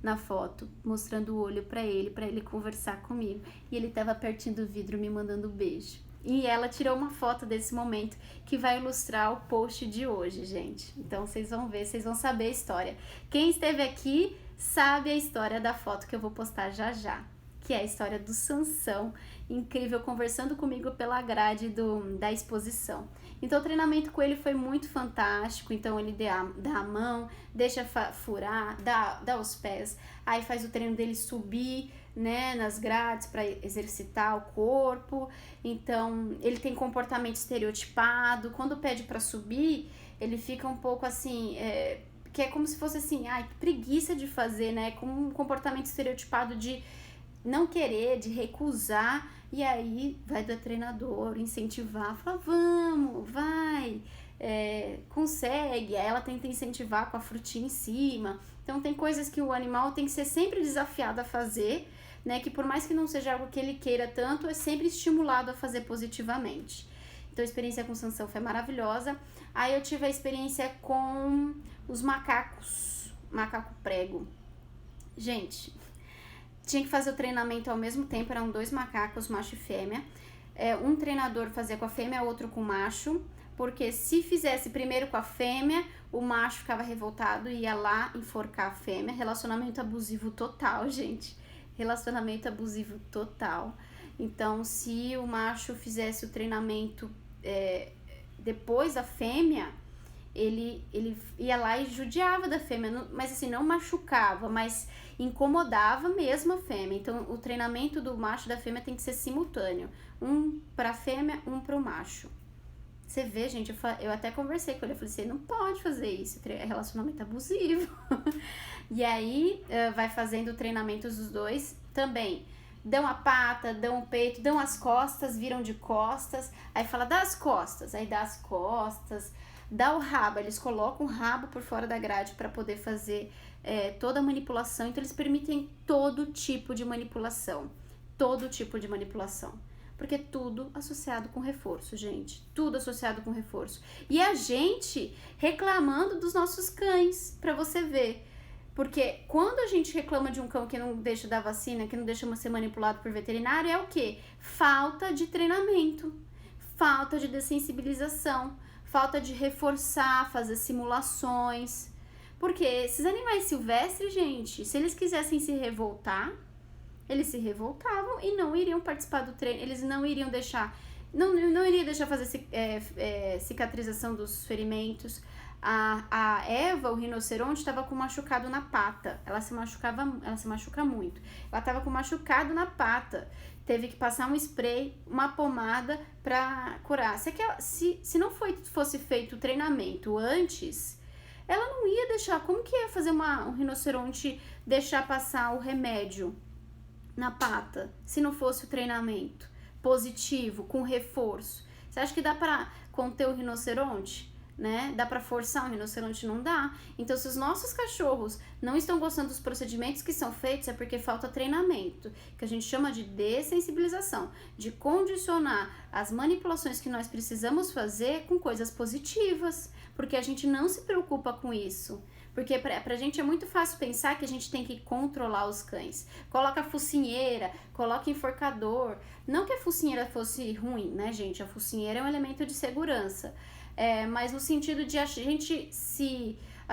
na foto, mostrando o olho pra ele conversar comigo. E ele tava pertinho do vidro me mandando beijo. E ela tirou uma foto desse momento que vai ilustrar o post de hoje, gente. Então vocês vão ver, vocês vão saber a história. Quem esteve aqui sabe a história da foto que eu vou postar já já, que é a história do Sansão, incrível, conversando comigo pela grade da exposição. Então o treinamento com ele foi muito fantástico, então ele dá a mão, deixa furar, dá os pés, aí faz o treino dele subir, né, nas grades para exercitar o corpo. Então ele tem comportamento estereotipado, quando pede para subir, ele fica um pouco assim, que é como se fosse assim, ai, que preguiça de fazer, né, com um comportamento estereotipado de não querer, de recusar E aí vai do treinador incentivar, fala, vamos, vai, consegue. Aí ela tenta incentivar com a frutinha em cima. Então tem coisas que o animal tem que ser sempre desafiado a fazer, né? Que por mais que não seja algo que ele queira tanto, é sempre estimulado a fazer positivamente. Então a experiência com Sansão foi maravilhosa. Aí eu tive a experiência com os macacos, macaco prego. Gente, tinha que fazer o treinamento ao mesmo tempo, eram 2 macacos, macho e fêmea. Um treinador fazia com a fêmea, outro com o macho, porque se fizesse primeiro com a fêmea, o macho ficava revoltado e ia lá enforcar a fêmea. Relacionamento abusivo total, gente. Relacionamento abusivo total. Então, se o macho fizesse o treinamento depois da fêmea, ele ia lá e judiava da fêmea, mas assim, não machucava, mas incomodava mesmo a fêmea. Então, o treinamento do macho e da fêmea tem que ser simultâneo. Um pra fêmea, um pro macho. Você vê, gente, eu até conversei com ele, eu falei, você não pode fazer isso, é relacionamento abusivo. E aí, vai fazendo treinamentos dos dois também. Dão a pata, dão o peito, dão as costas, viram de costas, aí fala, dá as costas, aí dá as costas, dá o rabo, eles colocam o rabo por fora da grade para poder fazer toda a manipulação. Então eles permitem todo tipo de manipulação, porque tudo associado com reforço, gente, tudo associado com reforço. E a gente reclamando dos nossos cães, para você ver. Porque quando a gente reclama de um cão que não deixa dar vacina, que não deixa ser manipulado por veterinário, é o quê? Falta de treinamento, falta de dessensibilização, falta de reforçar, fazer simulações. Porque esses animais silvestres, gente, se eles quisessem se revoltar, eles se revoltavam e não iriam participar do treino, eles não iriam deixar, não iria deixar fazer cicatrização dos ferimentos. A Eva, o rinoceronte, estava com machucado na pata. Ela se machuca muito. Ela estava com machucado na pata. Teve que passar um spray, uma pomada para curar. Se não fosse feito o treinamento antes, ela não ia deixar. Como que ia fazer um rinoceronte deixar passar o remédio na pata se não fosse o treinamento positivo, com reforço? Você acha que dá para conter o rinoceronte? Né? Dá para forçar um rinoceronte? Não dá. Então, se os nossos cachorros não estão gostando dos procedimentos que são feitos, é porque falta treinamento, que a gente chama de dessensibilização, de condicionar as manipulações que nós precisamos fazer com coisas positivas, porque a gente não se preocupa com isso. Porque pra gente é muito fácil pensar que a gente tem que controlar os cães. Coloca focinheira, coloca enforcador. Não que a focinheira fosse ruim, né, gente? A focinheira é um elemento de segurança. Mas no sentido de a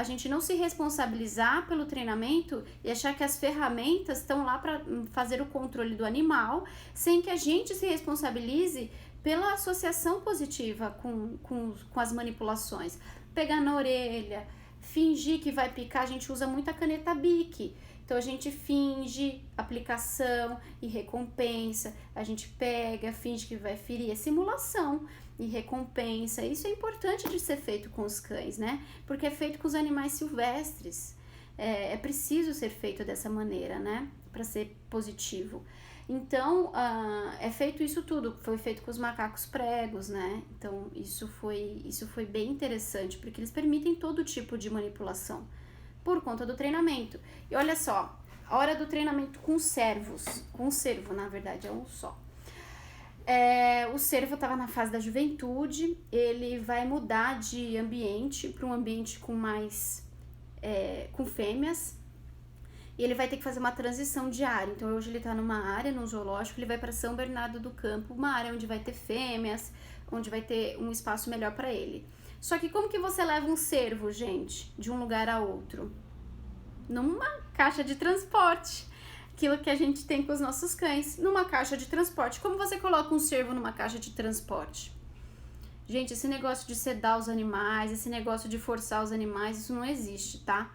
gente não se responsabilizar pelo treinamento e achar que as ferramentas estão lá para fazer o controle do animal, sem que a gente se responsabilize pela associação positiva com as manipulações. Pegar na orelha, fingir que vai picar, a gente usa muito a caneta Bic. Então a gente finge aplicação e recompensa, a gente pega, finge que vai ferir, é simulação e recompensa. Isso é importante de ser feito com os cães, né? Porque é feito com os animais silvestres. É preciso ser feito dessa maneira, né? Para ser positivo. Então, é feito isso tudo. Foi feito com os macacos pregos, né? Então, isso foi bem interessante, porque eles permitem todo tipo de manipulação por conta do treinamento. E olha só, a hora do treinamento com cervos, com cervo, na verdade, é um só. O cervo estava na fase da juventude, ele vai mudar de ambiente para um ambiente com com fêmeas, e ele vai ter que fazer uma transição de área. Então hoje ele está numa área, num zoológico, ele vai para São Bernardo do Campo, uma área onde vai ter fêmeas, onde vai ter um espaço melhor para ele. Só que como que você leva um cervo, gente, de um lugar a outro? Numa caixa de transporte. Aquilo que a gente tem com os nossos cães, numa caixa de transporte. Como você coloca um cervo numa caixa de transporte? Gente, esse negócio de sedar os animais, esse negócio de forçar os animais, isso não existe, tá?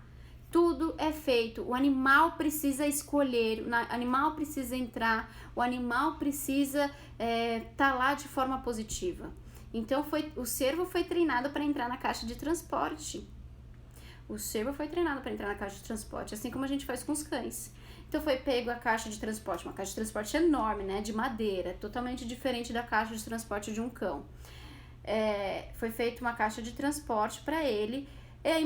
Tudo é feito, o animal precisa escolher, o animal precisa entrar, o animal precisa tá lá de forma positiva. Então, o cervo foi treinado para entrar na caixa de transporte. O cervo foi treinado para entrar na caixa de transporte, assim como a gente faz com os cães. Então foi pego a caixa de transporte, uma caixa de transporte enorme, né, de madeira, totalmente diferente da caixa de transporte de um cão. Foi feita uma caixa de transporte para ele,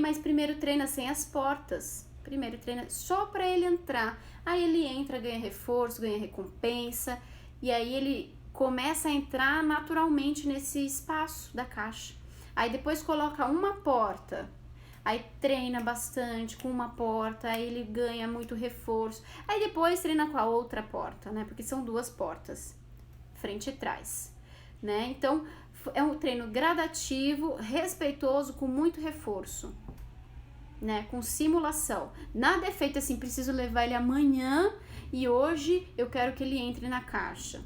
mas primeiro treina sem as portas, primeiro treina só para ele entrar. Aí ele entra, ganha reforço, ganha recompensa, e aí ele começa a entrar naturalmente nesse espaço da caixa. Aí depois coloca uma porta, aí treina bastante com uma porta, aí ele ganha muito reforço. Aí depois treina com a outra porta, né? Porque são 2 portas, frente e trás, né? Então é um treino gradativo, respeitoso, com muito reforço, né? Com simulação. Nada é feito assim, preciso levar ele amanhã e hoje eu quero que ele entre na caixa.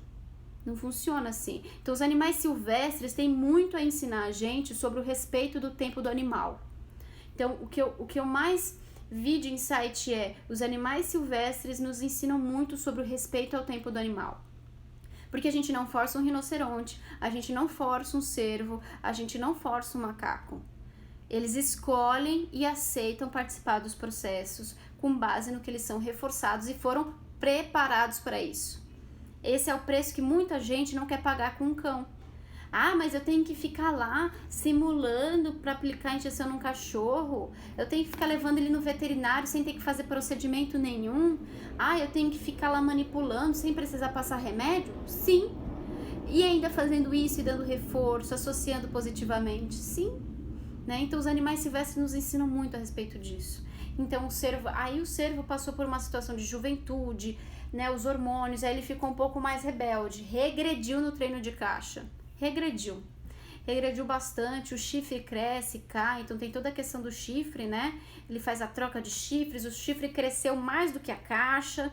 Não funciona assim. Então, os animais silvestres têm muito a ensinar a gente sobre o respeito do tempo do animal. Então, o que eu mais vi de insight os animais silvestres nos ensinam muito sobre o respeito ao tempo do animal. Porque a gente não força um rinoceronte, a gente não força um cervo, a gente não força um macaco. Eles escolhem e aceitam participar dos processos com base no que eles são reforçados e foram preparados para isso. Esse é o preço que muita gente não quer pagar com um cão. Ah, mas eu tenho que ficar lá simulando para aplicar injeção num cachorro. Eu tenho que ficar levando ele no veterinário sem ter que fazer procedimento nenhum. Ah, eu tenho que ficar lá manipulando sem precisar passar remédio? Sim. E ainda fazendo isso e dando reforço, associando positivamente? Sim. Né? Então os animais silvestres nos ensinam muito a respeito disso. Então o cervo passou por uma situação de juventude, né, os hormônios, aí ele ficou um pouco mais rebelde, regrediu no treino de caixa, regrediu bastante, o chifre cresce, cai, então tem toda a questão do chifre, né, ele faz a troca de chifres, o chifre cresceu mais do que a caixa,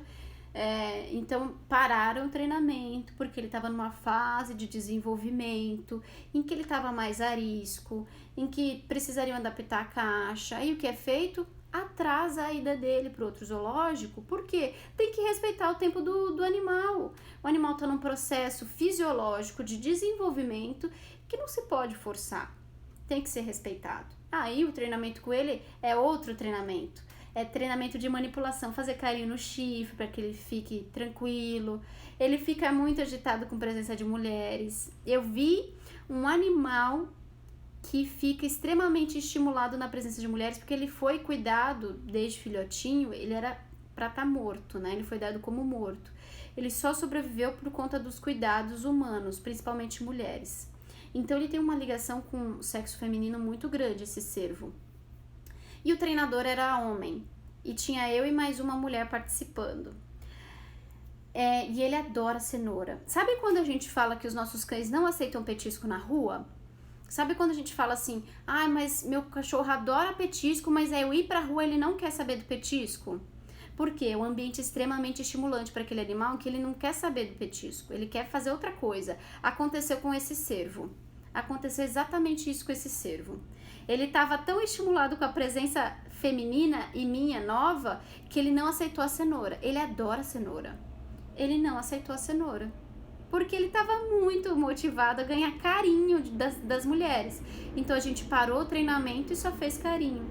então pararam o treinamento, porque ele estava numa fase de desenvolvimento, em que ele estava mais arisco, em que precisariam adaptar a caixa, e o que é feito? Atrasa a ida dele para outro zoológico, porque tem que respeitar o tempo do animal. O animal está num processo fisiológico de desenvolvimento que não se pode forçar, tem que ser respeitado. Aí o treinamento com ele é outro treinamento, é treinamento de manipulação, fazer carinho no chifre para que ele fique tranquilo. Ele fica muito agitado com presença de mulheres. Eu vi um animal que fica extremamente estimulado na presença de mulheres, porque ele foi cuidado desde filhotinho, ele era para estar morto, né? Ele foi dado como morto. Ele só sobreviveu por conta dos cuidados humanos, principalmente mulheres. Então ele tem uma ligação com o sexo feminino muito grande, esse cervo. E o treinador era homem, e tinha eu e mais uma mulher participando. E ele adora cenoura. Sabe quando a gente fala que os nossos cães não aceitam petisco na rua? Sabe quando a gente fala assim, mas meu cachorro adora petisco, mas eu ir pra rua ele não quer saber do petisco? Porque o ambiente é extremamente estimulante para aquele animal que ele não quer saber do petisco, ele quer fazer outra coisa. Aconteceu com esse cervo. Aconteceu exatamente isso com esse cervo. Ele estava tão estimulado com a presença feminina e minha nova que ele não aceitou a cenoura. Ele adora cenoura. Ele não aceitou a cenoura. Porque ele estava muito motivado a ganhar carinho das mulheres. Então a gente parou o treinamento e só fez carinho.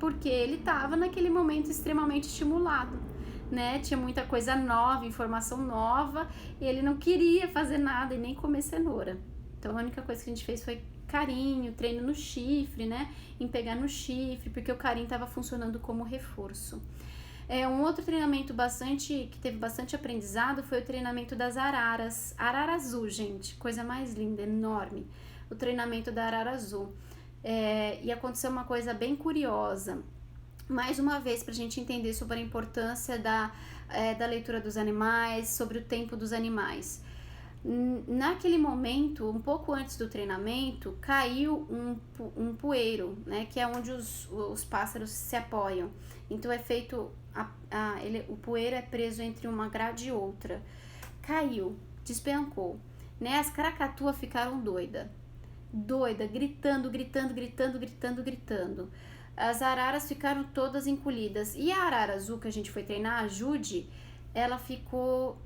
Porque ele estava naquele momento extremamente estimulado, né? Tinha muita coisa nova, informação nova, e ele não queria fazer nada e nem comer cenoura. Então a única coisa que a gente fez foi carinho, treino no chifre, né? Em pegar no chifre, porque o carinho estava funcionando como reforço. Um outro treinamento que teve bastante aprendizado foi o treinamento das araras. Arara azul, gente, coisa mais linda, enorme. O treinamento da arara azul. E aconteceu uma coisa bem curiosa. Mais uma vez, para a gente entender sobre a importância da leitura dos animais, sobre o tempo dos animais. Naquele momento, um pouco antes do treinamento, caiu um poeiro, né, que é onde os pássaros se apoiam. Então é feito, o poeiro é preso entre uma grade e outra. Caiu, despencou, né? As caracatuas ficaram doida, gritando. As araras ficaram todas encolhidas. E a arara azul que a gente foi treinar, a Judy, ela ficou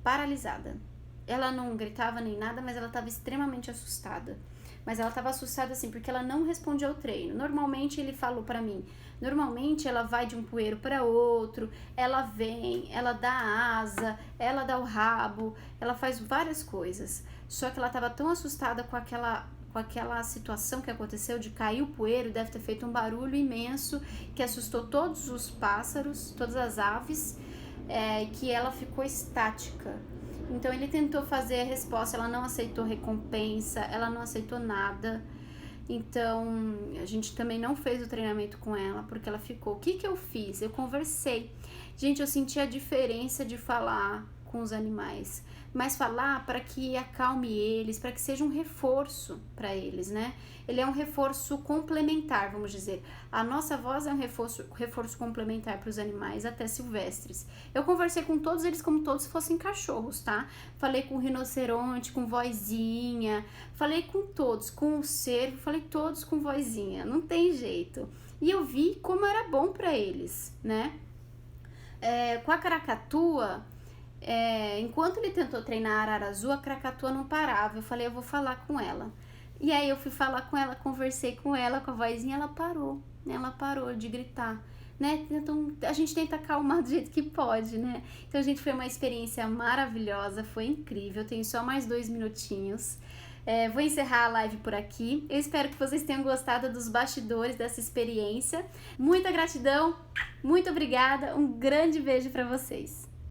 paralisada. ela não gritava nem nada, mas ela estava extremamente assustada. Mas ela estava assustada assim, porque ela não respondia ao treino. Normalmente, ele falou pra mim, normalmente ela vai de um poeiro para outro, ela vem, ela dá asa, ela dá o rabo, ela faz várias coisas. Só que ela estava tão assustada com aquela situação que aconteceu de cair o poeiro, deve ter feito um barulho imenso que assustou todos os pássaros, todas as aves, que ela ficou estática. Então ele tentou fazer a resposta, ela não aceitou recompensa, ela não aceitou nada. Então a gente também não fez o treinamento com ela, porque ela ficou. O que eu fiz? Eu conversei. Gente, eu senti a diferença de falar com os animais, mas falar para que acalme eles, para que seja um reforço para eles, né? Ele é um reforço complementar, vamos dizer. A nossa voz é um reforço complementar para os animais, até silvestres. Eu conversei com todos eles como todos fossem cachorros, tá? Falei com o rinoceronte, com vozinha, falei com todos, com o cervo, falei todos com vozinha, não tem jeito. E eu vi como era bom para eles, né? Com a caracatua, enquanto ele tentou treinar a arara azul, a caracatua não parava. Eu falei, eu vou falar com ela. E aí eu fui falar com ela, conversei com ela, com a vozinha, ela parou de gritar, né? Então a gente tenta acalmar do jeito que pode, né? Então, gente, foi uma experiência maravilhosa, foi incrível. Eu tenho só mais 2 minutinhos. Vou encerrar a live por aqui. Eu espero que vocês tenham gostado dos bastidores dessa experiência. Muita gratidão, muito obrigada, um grande beijo para vocês.